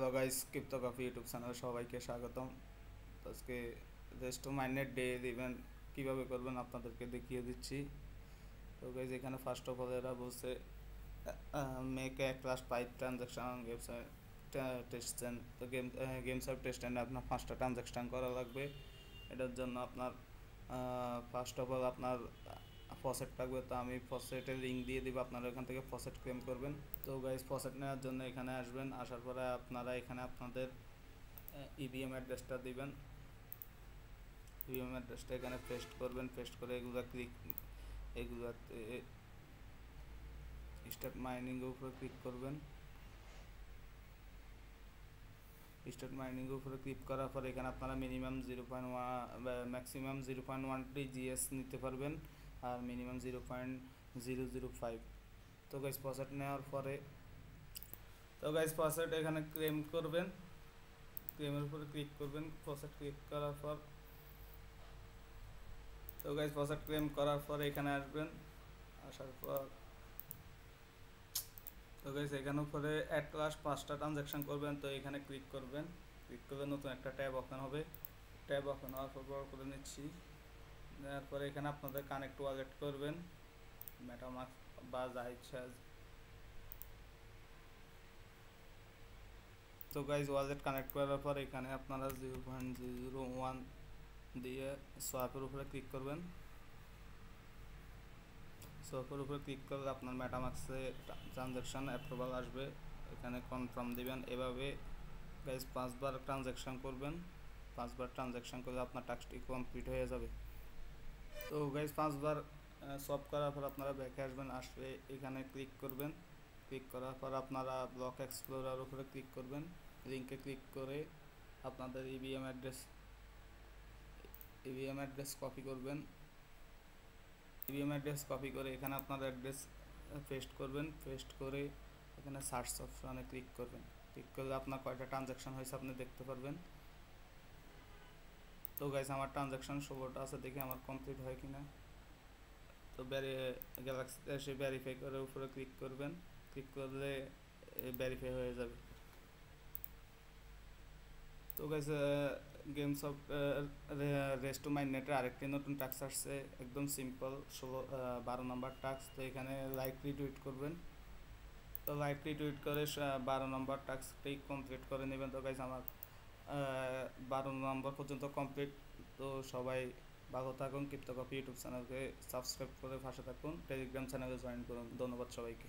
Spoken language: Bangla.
Hello guys, crypto coffee YouTube চ্যানেলে সবাইকে স্বাগতম। তো আজকে রেস্ট টু মাইনের ডে ইভেন্ট কীভাবে করবেন আপনাদেরকে দেখিয়ে দিচ্ছি। তো গাইস এখানে ফার্স্ট অফ অল এরা বলছে make a class 5 transaction test. তো গেমস অফ টেস্ট আপনার 5টা ট্রানজ্যাকশন করা লাগবে। এটার জন্য আপনার ফার্স্ট অফ অল আপনার ফসেট লাগবে। তো আমি ফসেটের লিঙ্ক দিয়ে দিব, আপনারা এখান থেকে ফসেট ক্লেম করবেন। তো গাইস ফসেট নেওয়ার জন্য এখানে আসবেন, আসার পরে আপনারা এখানে আপনাদের ইভিএম অ্যাড্রেসটা দিবেন। ইভিএম অ্যাড্রেসটা এখানে পেস্ট করবেন, পেস্ট করে এগুলাতে স্টার্ট মাইনিংয়ের উপরে ক্লিক করবেন। স্টার্ট মাইনিংয়ের উপরে ক্লিক করার পর এখানে আপনারা মিনিমাম 0.1 ম্যাক্সিমাম 0.1 জিএস নিতে পারবেন, আর মিনিমাম 0.005। তো গাইস ফসেট নেওয়ার পরে ফসেট এখানে ক্লেম করবেন, ক্লেমের উপরে ক্লিক করবেন। ফসেট ক্লিক করার পর ফসেট ক্লেম করার পর এখানে আসবেন, আসার পর এখানে উপরে অ্যাট লাস্ট 5টা ট্রানজ্যাকশন করবেন। তো এখানে ক্লিক করবেন, ক্লিক করলে নতুন একটা ট্যাব ওপেন হবে। ট্যাব ওপেন হওয়ার পর বড় করে নিচ্ছি, নেওয়ার পরে এখানে আপনাদের কানেক্ট ওয়ালেট করবেন, মেটামাস্ক বা যা ইচ্ছা। তো গাইজ ওয়ালেট কানেক্ট করার পর এখানে আপনারা 0.001 দিয়ে সোয়াপের উপরে ক্লিক করবেন। সোয়াপের উপরে ক্লিক করলে আপনার মেটামাস্কে ট্রানজ্যাকশন অ্যাপ্রুভাল আসবে, এখানে কনফার্ম দিবেন। এভাবে গাইজ 5বার ট্রানজ্যাকশন করবেন। 5বার ট্রানজ্যাকশন করলে আপনার টাস্কটি কমপ্লিট হয়ে যাবে। তো গাইজ 5বার সোয়াপ করার পর আপনারা ব্যাকে আসবেন, আসলে এখানে ক্লিক করবেন। ক্লিক করার পর আপনারা ব্লক এক্সপ্লোরার উপরে ক্লিক করবেন, লিঙ্কে ক্লিক করে আপনাদের ইভিএম অ্যাড্রেস কপি করবেন। ইভিএম অ্যাড্রেস কপি করে এখানে আপনার অ্যাড্রেস পেস্ট করবেন, পেস্ট করে এখানে সার্চ অপশনে ক্লিক করবেন। ক্লিক করলে আপনার কয়টা ট্রানজ্যাকশন হয়েছে আপনি দেখতে পারবেন। তো গাইস আমার ট্রানজ্যাকশন 16টা আছে, দেখি আমার কমপ্লিট হয় কিনা। তো গ্যালাক্সিতে এসে ভেরিফাই করে উপরে ক্লিক করবেন, ক্লিক করলে ভেরিফাই হয়ে যাবে। তো guys games of rest two মাইনেটের আরেকটি নতুন টাস্ক আসছে, একদম সিম্পল 12 নম্বর টাস্ক। তো এখানে লাইক রিটুইট করবেন। তো লাইক রিটুইট করে 12 নম্বর টাস্কটি কমপ্লিট করে নেবেন। তো গাইস আমার 12 নম্বর পর্যন্ত কমপ্লিট। তো সবাই ভালো থাকুন, ক্রিপ্টো কফি ইউটিউব চ্যানেলকে সাবস্ক্রাইব করে পাশে থাকুন, টেলিগ্রাম চ্যানেলে জয়েন করুন। ধন্যবাদ সবাইকে।